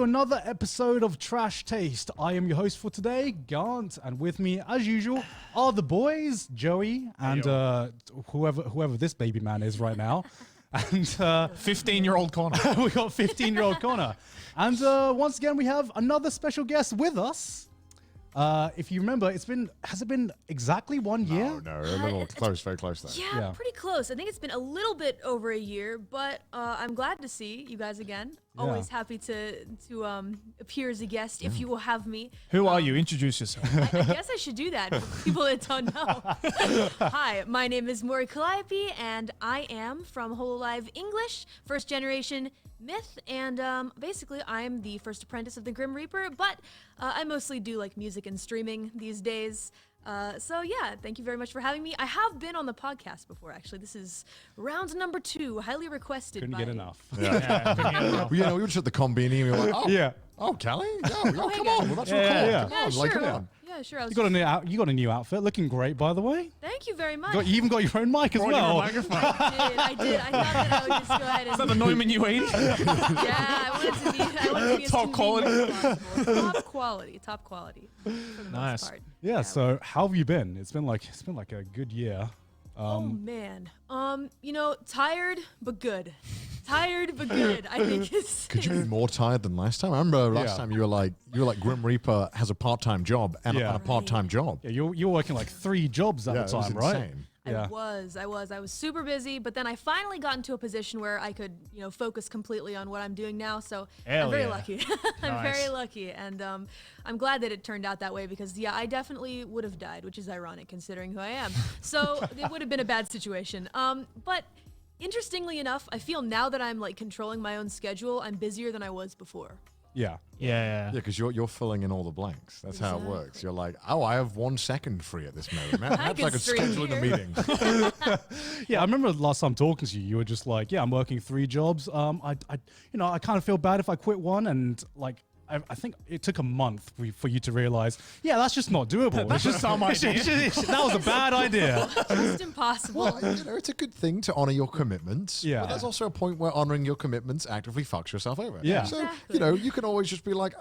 another episode of Trash Taste. I am your host for today, Gant, and with me, as usual, are the boys, Joey and whoever this baby man is right now. And 15-year-old Connor. We got 15-year-old Connor. And once again, we have another special guest with us. If you remember, has it been exactly 1 year? No, a little close, very close though. Yeah, pretty close. I think it's been a little bit over a year, but I'm glad to see you guys again. Always happy to appear as a guest if you will have me. Who are you? Introduce yourself. I guess I should do that for people that don't know. Hi, my name is Mori Calliope, and I am from Hololive English, first generation myth, and basically I'm the first apprentice of the Grim Reaper, but I mostly do like music and streaming these days. So yeah, thank you very much for having me. I have been on the podcast before, actually. This is round number 2, highly requested. Couldn't get enough. Yeah. We were just at the Combini and we were like, oh, Yeah. oh, Calli? Oh, hey come guys. on, we're about to Yeah, record. yeah. Come Yeah, on, sure. like, come on. Yeah, sure. I was You got a new outfit, looking great, by the way. Thank you very much. You even got your own mic as Brought well. your microphone. I did. I thought that I would just go ahead and... Is that the Neumann U80? Yeah, I wanted to be as Top quality. convenient as possible. Top quality for the Nice. most part. Yeah. So how have you been? It's been like a good year. Oh man, tired but good. Tired but good. I think it's. Could you be more tired than last time? I remember last Yeah. time you were like Grim Reaper has a part-time job and Yeah. a part-time job. Yeah, you're working like 3 jobs at Yeah, the it was time, right? insane. Yeah. I was super busy, but then I finally got into a position where I could, focus completely on what I'm doing now. So Hell I'm very yeah. lucky. I'm Nice. very lucky, and I'm glad that it turned out that way because I definitely would have died, which is ironic considering who I am. So it would have been a bad situation. But interestingly enough, I feel now that I'm like controlling my own schedule, I'm busier than I was before. Yeah. Yeah. Yeah, because you're filling in all the blanks. That's how it works. Exactly. You're like, oh, I have 1 second free at this moment. Perhaps I can could stream schedule in a here. meeting. Yeah, I remember the last time talking to you, you were just like, yeah, I'm working 3 jobs. I kind of feel bad if I quit one, and like, I think it took a month for you to realize, yeah, that's just not doable. That's just some idea. That was a bad idea. Just impossible. Well, it's a good thing to honor your commitments. Yeah. But there's also a point where honoring your commitments actively fucks yourself over. Yeah. So, Exactly. you can always just be like,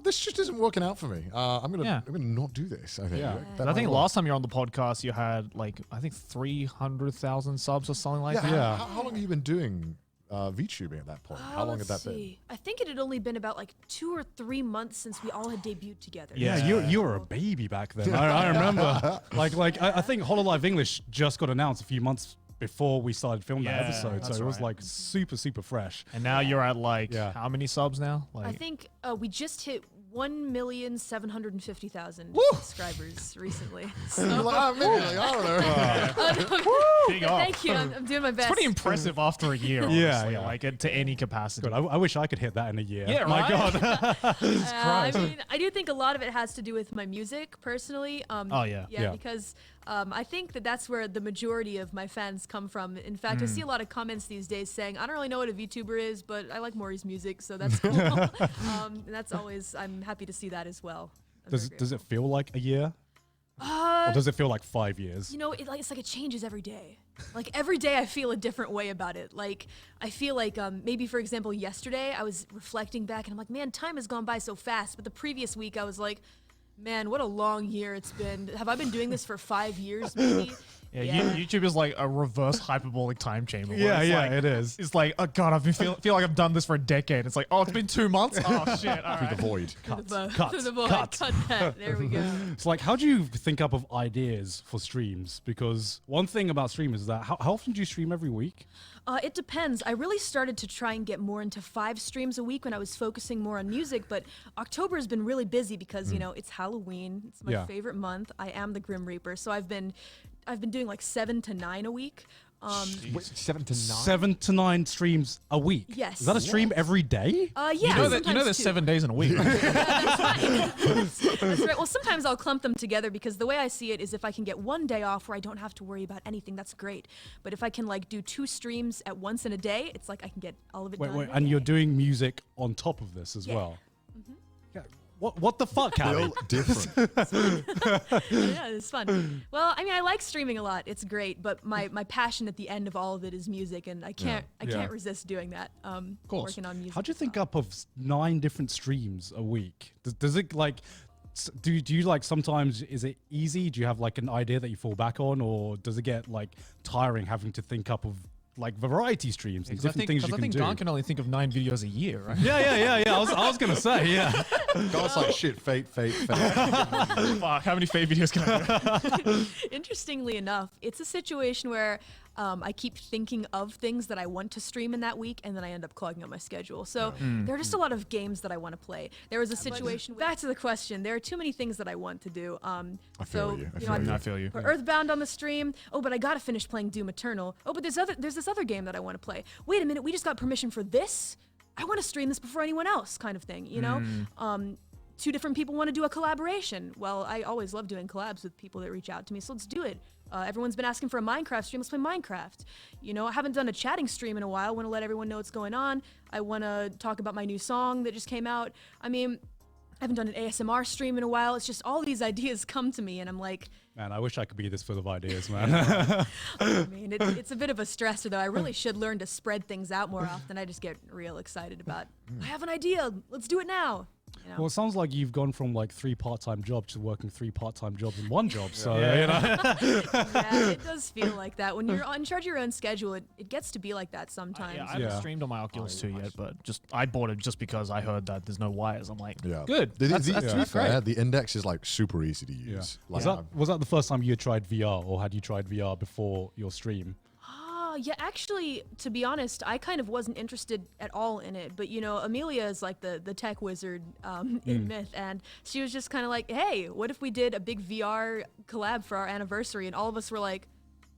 this just isn't working out for me. I'm gonna not do this. I think. Yeah. That I think might work. last time you were on the podcast, you had I think 300,000 subs or something like that. Yeah. How long have you been doing VTubing at that point? How long had that been? I think it had only been about like 2 or 3 months since we all had debuted together. Yeah, you were a baby back then. I remember. I think Hololive English just got announced a few months before we started filming that Yeah, episode, so that's it was right. like super fresh. And now you're at Yeah. how many subs now? I think we just hit 1,750,000 subscribers recently. So, You're like, maybe, I don't know. Big up. thank you. I'm doing my best. It's pretty impressive after a year, honestly, Yeah. like to any capacity. Good. I wish I could hit that in a year. Yeah, My right? God. I mean, I do think a lot of it has to do with my music, personally. Oh, yeah. Yeah. Because I think that's where the majority of my fans come from. In fact, I see a lot of comments these days saying, I don't really know what a VTuber is, but I like Mori's music, so that's cool. And that's always, I'm happy to see that as well. I'm very Does it grateful. feel like a year? Or does it feel like 5 years? It's like it changes every day. Like every day I feel a different way about it. Like I feel like maybe, for example, yesterday I was reflecting back and I'm like, man, time has gone by so fast. But the previous week I was like, man, what a long year it's been. Have I been doing this for 5 years maybe? Yeah, YouTube is like a reverse hyperbolic time chamber. where Yeah, it's yeah, like, it is. It's like, oh god, I've been feel like I've done this for a decade. It's like, oh, it's been 2 months. Oh shit! All Through right. the void. Through the void. cut. Cut that. There we go. It's like, how do you think up of ideas for streams? Because one thing about streamers is that how often do you stream every week? It depends. I really started to try and get more into 5 streams a week when I was focusing more on music, but October has been really busy because, it's Halloween. It's my Yeah. favorite month. I am the Grim Reaper, so I've been doing like 7 to 9 a week. Wait, 7 to 9? 7 to 9 streams a week. Yes. Is that a stream every day? Yeah, You know sometimes there's too. 7 days in a week. That's right. Well, sometimes I'll clump them together because the way I see it is if I can get 1 day off where I don't have to worry about anything, that's great. But if I can like do 2 streams at once in a day, it's like I can get all of it done. Wait, in a and you're day. doing music on top of this as Yeah. well. Yeah. What the fuck, Calli? Real different. Yeah, it's fun. Well, I mean, I like streaming a lot. It's great, but my passion at the end of all of it is music, and I can't resist doing that. Of course. Working on music. How'd you think up of 9 different streams a week? Does it like? Do you like sometimes? Is it easy? Do you have like an idea that you fall back on, or does it get like tiring having to think up of like variety streams and different things you can do? I think Dan can only think of 9 videos a year, right? Yeah. I was gonna say, yeah. God's like, shit, fate. Fuck, how many fake videos can I do? Interestingly enough, it's a situation where I keep thinking of things that I want to stream in that week, and then I end up clogging up my schedule. So there are just a lot of games that I want to play. There was a situation. Back to the question. There are too many things that I want to do. I feel you. I feel you. Put Earthbound on the stream. Oh, but I gotta finish playing Doom Eternal. Oh, but there's this other game that I want to play. Wait a minute, we just got permission for this. I want to stream this before anyone else, kind of thing. You know. 2 different people want to do a collaboration. Well, I always love doing collabs with people that reach out to me, so let's do it. Everyone's been asking for a Minecraft stream. Let's play Minecraft. You know, I haven't done a chatting stream in a while. I want to let everyone know what's going on. I want to talk about my new song that just came out. I mean, I haven't done an ASMR stream in a while. It's just all these ideas come to me, and I'm like, Man, I wish I could be this full of ideas, man. I mean, it's a bit of a stressor, though. I really should learn to spread things out more often. I just get real excited about, I have an idea. Let's do it now. You know? Well, it sounds like you've gone from like 3 part-time jobs to working 3 part-time jobs in 1 job. So, you know. Yeah, it does feel like that. When you're in charge of your own schedule, it gets to be like that sometimes. I haven't streamed on my Oculus 2 yet, but I bought it just because I heard that there's no wires. I'm like, good. To be That's fair, great. the index is like super easy to use. Like, Was that the first time you had tried VR, or had you tried VR before your stream? Yeah, actually, to be honest, I kind of wasn't interested at all in it. But, you know, Amelia is like the tech wizard in Myth. And she was just kind of like, hey, what if we did a big VR collab for our anniversary? And all of us were like,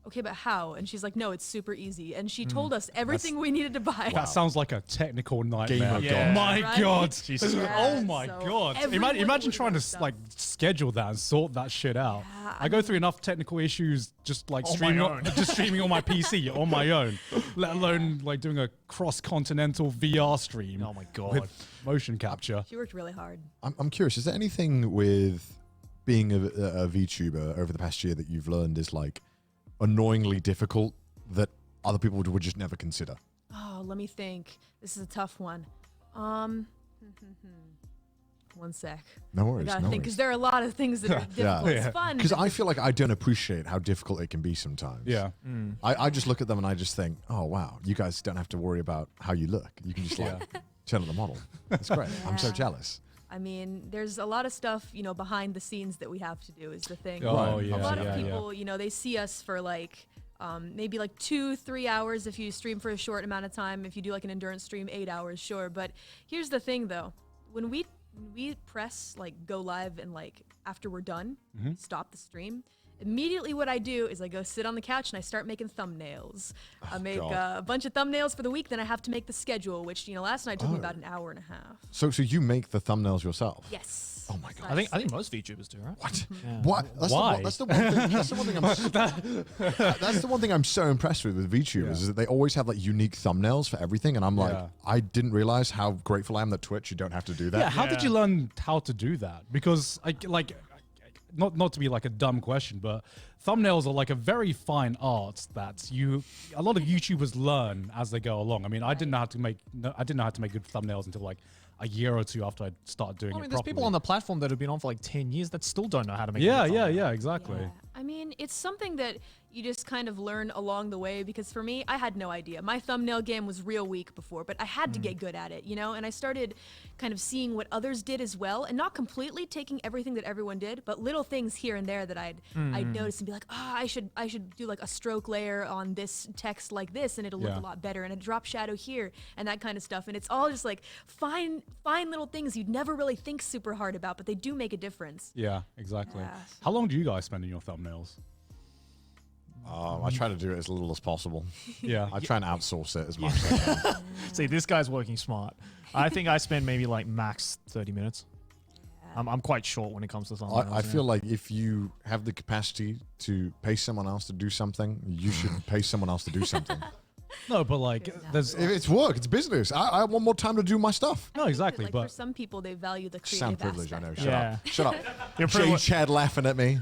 okay, but how? And she's like, no, it's super easy. And she told us everything we needed to buy. That sounds like a technical nightmare. Gamer My Right? God. Yeah, Oh my so God. everyone Imagine would trying to want stuff. like schedule that and sort that shit out. Yeah, I go through enough technical issues just like On streaming my on, own. just streaming on my PC on my own, let alone like doing a cross-continental VR stream. Oh my God. With motion capture. She worked really hard. I'm curious, is there anything with being a VTuber over the past year that you've learned is like annoyingly difficult that other people would just never consider? Oh, let me think. This is a tough one. 1 sec. No I worries. gotta No think, because worries. there are a lot of things that are difficult. It's fun. Because I feel like I don't appreciate how difficult it can be sometimes. Yeah. I just look at them and I just think, oh wow, you guys don't have to worry about how you look. You can just like turn on the model. It's great. I'm so Yeah. jealous. I mean, there's a lot of stuff, you know, behind the scenes that we have to do is the thing. Oh, Right. yeah. A lot yeah, of people, you know, they see us for like maybe like 2-3 hours if you stream for a short amount of time. If you do like an endurance stream, 8 hours, sure. But here's the thing though, when we press like go live and like after we're done, stop the stream. Immediately what I do is I go sit on the couch and I start making thumbnails. I make a bunch of thumbnails for the week, then I have to make the schedule, which, you know, last night took me about an hour and a half. So you make the thumbnails yourself? Yes. Oh my God. I think most VTubers do, right? What? Yeah. What? Why? That's the one thing. That's the one thing that's the one thing I'm so impressed with VTubers is that they always have like unique thumbnails for everything, and I'm like, I didn't realize how grateful I am that Twitch you don't have to do that. Yeah, how did you learn how to do that? Because not to be like a dumb question, but thumbnails are like a very fine art that a lot of YouTubers learn as they go along. I mean, I didn't know how to make good thumbnails until like a year or 2 after I started doing I mean, it there's properly. people on the platform that have been on for like 10 years that still don't know how to make Yeah, exactly. Yeah. I mean, it's something that you just kind of learn along the way, because for me, I had no idea. My thumbnail game was real weak before, but I had to get good at it, you know? And I started kind of seeing what others did as well, and not completely taking everything that everyone did, but little things here and there that I'd notice and be like, I should do like a stroke layer on this text like this, and it'll look a lot better, and a drop shadow here, and that kind of stuff. And it's all just like fine little things you'd never really think super hard about, but they do make a difference. Yeah, exactly. Yeah. How long do you guys spend in your thumbnails? I try to do it as little as possible. Yeah. I try and outsource it as much as I can. See, this guy's working smart. I think I spend maybe like max 30 minutes. I'm quite short when it comes to thumbnails. I feel like if you have the capacity to pay someone else to do something, you should pay someone else to do something. No, but like, there's It's work. It's business. I want more time to do my stuff. no, exactly. Like but for some people, they value the creative Sound privilege. I aspect. know. Shut Yeah. up. Shut up. You're Jay privileged. Chad laughing at me.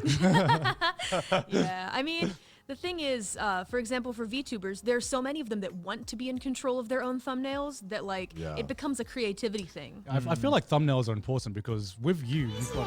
Yeah, I mean, the thing is, for example, for VTubers, there's so many of them that want to be in control of their own thumbnails that like Yeah. it becomes a creativity thing. I feel like thumbnails are important because with you, you've got